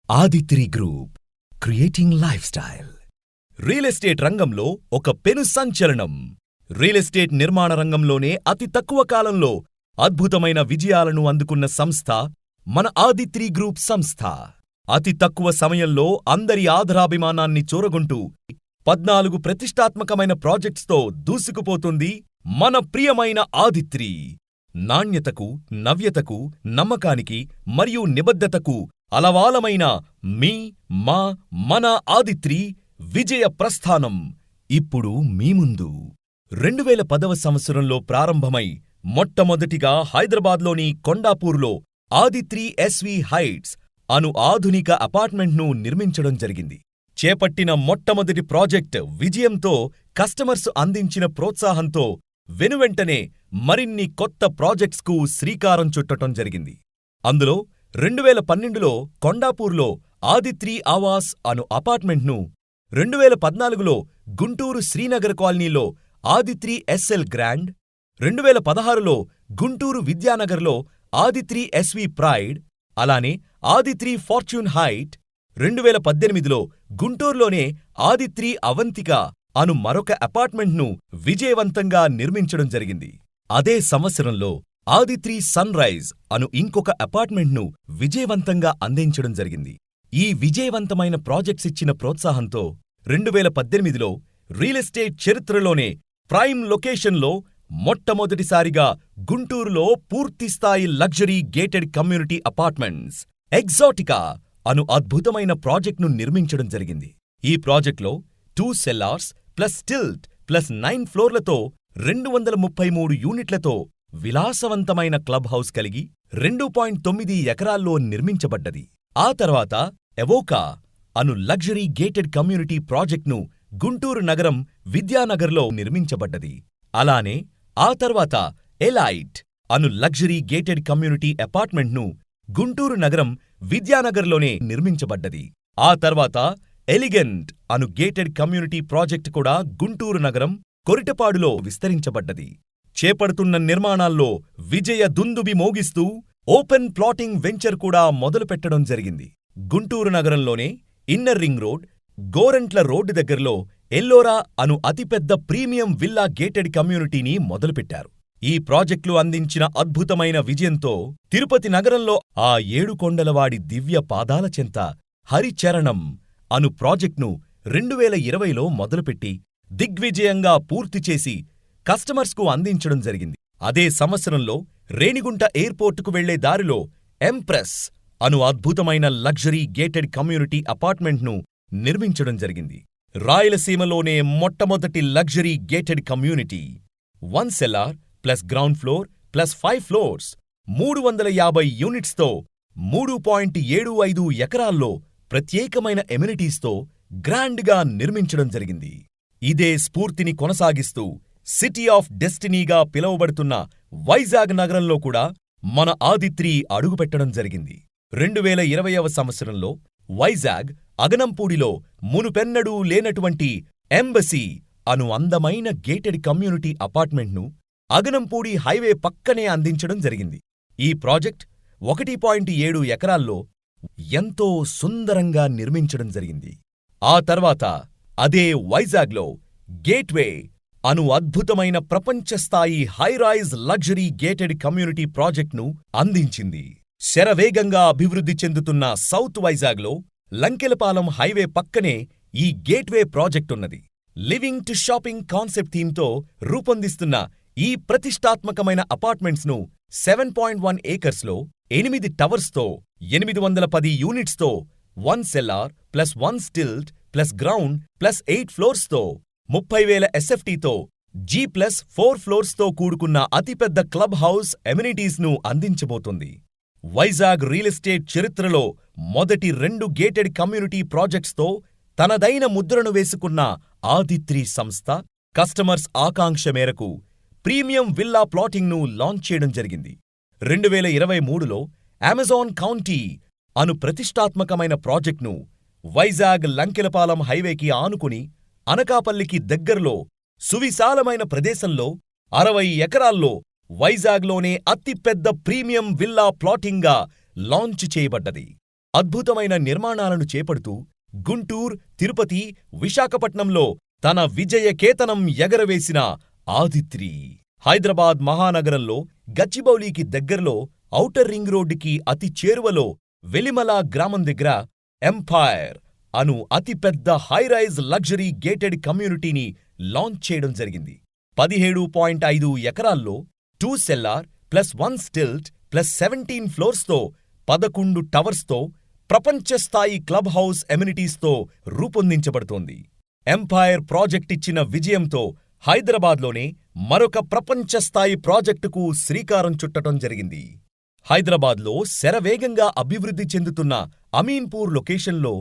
Aditri group creating lifestyle. Real estate రంగంలో ఒక పెను సంచలనం. రియల్ ఎస్టేట్ నిర్మాణ రంగంలోనే అతి తక్కువ కాలంలో అద్భుతమైన విజయాలను అందుకున్న సంస్థ మన ఆదిత్రి గ్రూప్ సంస్థ. అతి తక్కువ సమయంలో అందరి ఆదరాభిమానాన్ని చూరగొంటూ 14 ప్రతిష్టాత్మకమైన ప్రాజెక్ట్స్తో దూసుకుపోతుంది మన ప్రియమైన ఆదిత్రి. నాణ్యతకు, నవ్యతకు, నమ్మకానికి మరియు నిబద్ధతకు అలవాలమైన మన ఆదిత్రి విజయ ప్రస్థానం ఇప్పుడు మీ ముందు. 2010వ సంవత్సరంలో ప్రారంభమై మొట్టమొదటిగా హైదరాబాద్లోని కొండాపూర్లో ఆదిత్రి ఎస్వీ హైట్స్ అను ఆధునిక అపార్ట్మెంట్ను నిర్మించడం జరిగింది. చేపట్టిన మొట్టమొదటి ప్రాజెక్ట్ విజయంతో కస్టమర్స్ అందించిన ప్రోత్సాహంతో వెనువెంటనే మరిన్ని కొత్త ప్రాజెక్ట్స్కు శ్రీకారం చుట్టటం జరిగింది. అందులో 2012లో కొండాపూర్లో ఆదిత్రి ఆవాస్ అను అపార్ట్మెంట్ను, 2014లో గుంటూరు శ్రీనగర్ కాలనీలో ఆదిత్రి ఎస్ఎల్ గ్రాండ్, 2016లో గుంటూరు విద్యానగర్లో ఆదిత్రి ఎస్వీ ప్రైడ్, అలానే ఆదిత్రి ఫార్చ్యూన్ హైట్, 2018లో గుంటూరులోనే ఆదిత్రి అవంతిక అను మరొక అపార్ట్మెంట్ను విజయవంతంగా నిర్మించడం జరిగింది. అదే సంవత్సరంలో ఆదిత్రి సన్ రైజ్ అను ఇంకొక అపార్ట్మెంట్ను విజయవంతంగా అందించడం జరిగింది. ఈ విజయవంతమైన ప్రాజెక్ట్స్ ఇచ్చిన ప్రోత్సాహంతో 2018లో రియల్ ఎస్టేట్ చరిత్రలోనే ప్రైమ్ లొకేషన్లో మొట్టమొదటిసారిగా గుంటూరులో పూర్తిస్థాయి లగ్జరీ గేటెడ్ కమ్యూనిటీ అపార్ట్మెంట్స్ ఎగ్జాటికా అను అద్భుతమైన ప్రాజెక్ట్ను నిర్మించడం జరిగింది. ఈ ప్రాజెక్ట్లో 2 సెల్లార్స్ ప్లస్ స్టిల్ట్ ప్లస్ 9 ఫ్లోర్లతో 233 యూనిట్లతో విలాసవంతమైన క్లబ్ హౌస్ కలిగి 2.9 ఎకరాల్లో నిర్మించబడ్డది. ఆ తర్వాత ఎవోకా అను లగ్జరీ గేటెడ్ కమ్యూనిటీ ప్రాజెక్ట్ను గుంటూరు నగరం విద్యానగర్లో నిర్మించబడ్డది. అలానే ఆ తర్వాత ఎలైట్ అను లగ్జరీ గేటెడ్ కమ్యూనిటీ అపార్ట్మెంట్ను గుంటూరు నగరం విద్యానగర్లోనే నిర్మించబడ్డది. ఆ తర్వాత ఎలిగెంట్ అను గేటెడ్ కమ్యూనిటీ ప్రాజెక్ట్ కూడా గుంటూరు నగరం కొరిటపాడులో విస్తరించబడ్డది. చేపడుతున్న నిర్మాణాల్లో విజయ దుందుబి మోగిస్తూ ఓపెన్ ప్లాటింగ్ వెంచర్ కూడా మొదలుపెట్టడం జరిగింది. గుంటూరు నగరంలోనే inner ring road, Gorantla road దగ్గరలో ఎల్లోరా అను అతిపెద్ద ప్రీమియం విల్లా గేటెడ్ కమ్యూనిటీని మొదలుపెట్టారు. ఈ ప్రాజెక్టులు అందించిన అద్భుతమైన విజయంతో తిరుపతి నగరంలో ఆ 7 కొండలవాడి దివ్య పాదాల చెంత హరిచరణం అను ప్రాజెక్ట్ను 2020లో మొదలుపెట్టి దిగ్విజయంగా పూర్తిచేసి కస్టమర్స్కు అందించడం జరిగింది. అదే సంవత్సరంలో రేణిగుంట ఎయిర్పోర్టుకు వెళ్లే దారిలో ఎంప్రెస్ అను అద్భుతమైన లగ్జరీ గేటెడ్ కమ్యూనిటీ అపార్ట్మెంట్ను నిర్మించడం జరిగింది. రాయలసీమలోనే మొట్టమొదటి luxury gated community 1 cellar plus ground floor plus 5 floors 350 యూనిట్స్తో 3.75 ఎకరాల్లో ప్రత్యేకమైన ఎమ్యూనిటీస్తో గ్రాండ్గా నిర్మించడం జరిగింది. ఇదే స్ఫూర్తిని కొనసాగిస్తూ సిటీ ఆఫ్ డెస్టినీగా పిలువబడుతున్న వైజాగ్ నగరంలో కూడా మన ఆదిత్రి అడుగుపెట్టడం జరిగింది. 2020వ సంవత్సరంలో వైజాగ్ అగనంపూడిలో మునుపెన్నడూ లేనటువంటి ఎంబసీ అను అందమైన గేటెడ్ కమ్యూనిటీ అపార్ట్మెంట్ను అగనంపూడి హైవే పక్కనే అందించడం జరిగింది. ఈ ప్రాజెక్ట్ 1.7 ఎకరాల్లో ఎంతో సుందరంగా నిర్మించడం జరిగింది. ఆ తర్వాత అదే వైజాగ్లో గేట్వే అను అద్భుతమైన ప్రపంచస్థాయి హైరైజ్ లగ్జరీ గేటెడ్ కమ్యూనిటీ ప్రాజెక్ట్ను అందించింది. శరవేగంగా అభివృద్ధి చెందుతున్న సౌత్ వైజాగ్లో లంకెలపాలెం హైవే పక్కనే ఈ గేట్వే ప్రాజెక్టున్నది. లివింగ్ టు షాపింగ్ కాన్సెప్ట్ థీమ్తో రూపొందిస్తున్న ఈ ప్రతిష్టాత్మకమైన అపార్ట్మెంట్స్ను 7.1 ఏకర్స్లో 8 టవర్స్తో 810 యూనిట్స్తో 1 cellar plus 1 stilt plus ground plus 8 ఫ్లోర్స్తో 30,000 ఎస్ఎఫ్టీతో G+4 ఫ్లోర్స్తో కూడుకున్న అతిపెద్ద క్లబ్ హౌస్ ఎమ్యూనిటీస్ను అందించబోతుంది. వైజాగ్ రియల్ ఎస్టేట్ చరిత్రలో మొదటి 2 గేటెడ్ కమ్యూనిటీ ప్రాజెక్ట్స్తో తనదైన ముద్రను వేసుకున్న ఆదిత్రి సంస్థ కస్టమర్స్ ఆకాంక్ష మేరకు ప్రీమియం విల్లా ప్లాటింగ్ను లాంచ్ చేయడం జరిగింది. 2023లో అమెజాన్ కౌంటీ అను ప్రతిష్టాత్మకమైన ప్రాజెక్ట్ను వైజాగ్ లంకెలపాలెం హైవేకి ఆనుకుని అనకాపల్లికి దగ్గరలో సువిశాలమైన ప్రదేశంలో 60 ఎకరాల్లో వైజాగ్లోనే అతిపెద్ద ప్రీమియం విల్లా ప్లాటింగ్గా లాంచ్ చేయబడ్డది. అద్భుతమైన నిర్మాణాలను చేపడుతూ గుంటూర్, తిరుపతి, విశాఖపట్నంలో తన విజయకేతనం ఎగరవేసిన ఆదిత్రి. హైదరాబాద్ మహానగరంలో గచ్చిబౌలికి దగ్గరలో ఔటర్ రింగ్ రోడ్డుకి అతి చేరువలో వెలిమల గ్రామం దగ్గర ఎంపైర్ అను అతిపెద్ద హైరైజ్ లగ్జరీ గేటెడ్ కమ్యూనిటీని లాంచ్ చేయడం జరిగింది. 17.5 ఎకరాల్లో 2 సెల్లార్ ప్లస్ 1 స్టిల్ట్ ప్లస్ 17 ఫ్లోర్స్తో 11 టవర్స్తో ప్రపంచస్థాయి క్లబ్ హౌస్ ఎమ్యూనిటీస్తో రూపొందించబడుతోంది. ఎంపైర్ ప్రాజెక్టిచ్చిన విజయంతో హైదరాబాద్లోనే మరొక ప్రపంచస్థాయి ప్రాజెక్టుకు శ్రీకారం చుట్టడం జరిగింది. హైదరాబాద్లో శరవేగంగా అభివృద్ధి చెందుతున్న అమీన్పూర్ లొకేషన్లో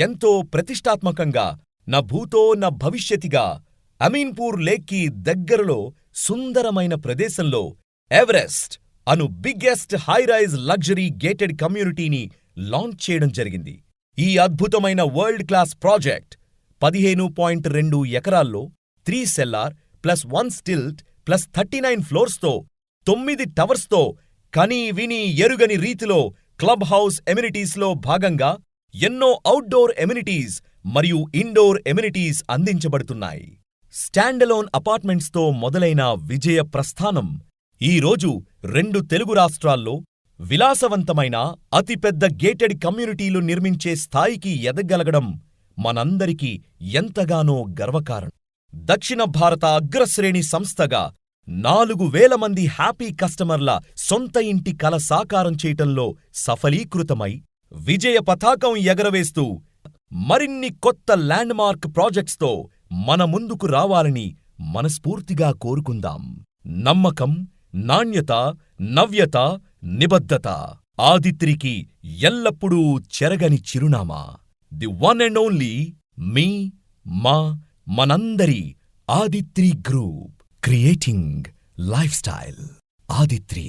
ఎంతో ప్రతిష్టాత్మకంగా న భూతో న భవిష్యతిగా అమీన్పూర్ లేక్కి దగ్గరలో సుందరమైన ప్రదేశంలో ఎవరెస్ట్ అను బిగ్గెస్ట్ హైరైజ్ లగ్జరీ గేటెడ్ కమ్యూనిటీని లాంచ్ చేయడం జరిగింది. ఈ అద్భుతమైన వరల్డ్ క్లాస్ ప్రాజెక్ట్ 15.2 ఎకరాల్లో 3 సెల్లార్ ప్లస్ 1 స్టిల్ట్ ప్లస్ 39 ఫ్లోర్స్తో 9 టవర్స్తో కనీ విని ఎరుగని రీతిలో క్లబ్ హౌస్ ఎమ్యూనిటీస్లో భాగంగా ఎన్నో అవుట్డోర్ ఎమ్యూనిటీస్ మరియు ఇండోర్ ఎమ్యూనిటీస్ అందించబడుతున్నాయి. స్టాండలోన్ అపార్ట్మెంట్స్తో మొదలైన విజయ ప్రస్థానం ఈరోజు 2 తెలుగు రాష్ట్రాల్లో విలాసవంతమైన అతిపెద్ద గేటెడ్ కమ్యూనిటీలు నిర్మించే స్థాయికి ఎదగలగడం మనందరికీ ఎంతగానో గర్వకారణం. దక్షిణ భారత అగ్రశ్రేణి సంస్థగా 4,000 మంది హ్యాపీ కస్టమర్ల సొంత ఇంటి కల సాకారం చేయటంలో సఫలీకృతమై విజయ పతాకం ఎగరవేస్తూ మరిన్ని కొత్త ల్యాండ్మార్క్ ప్రాజెక్ట్స్తో మన ముందుకు రావాలని మనస్ఫూర్తిగా కోరుకుందాం. నమ్మకం, నాణ్యత, నవ్యత, నిబద్ధత ఆదిత్రికి ఎల్లప్పుడూ చెరగని చిరునామా. ది వన్ అండ్ ఓన్లీ మీ మా మనందరి Aditri group. Creating lifestyle Aditri.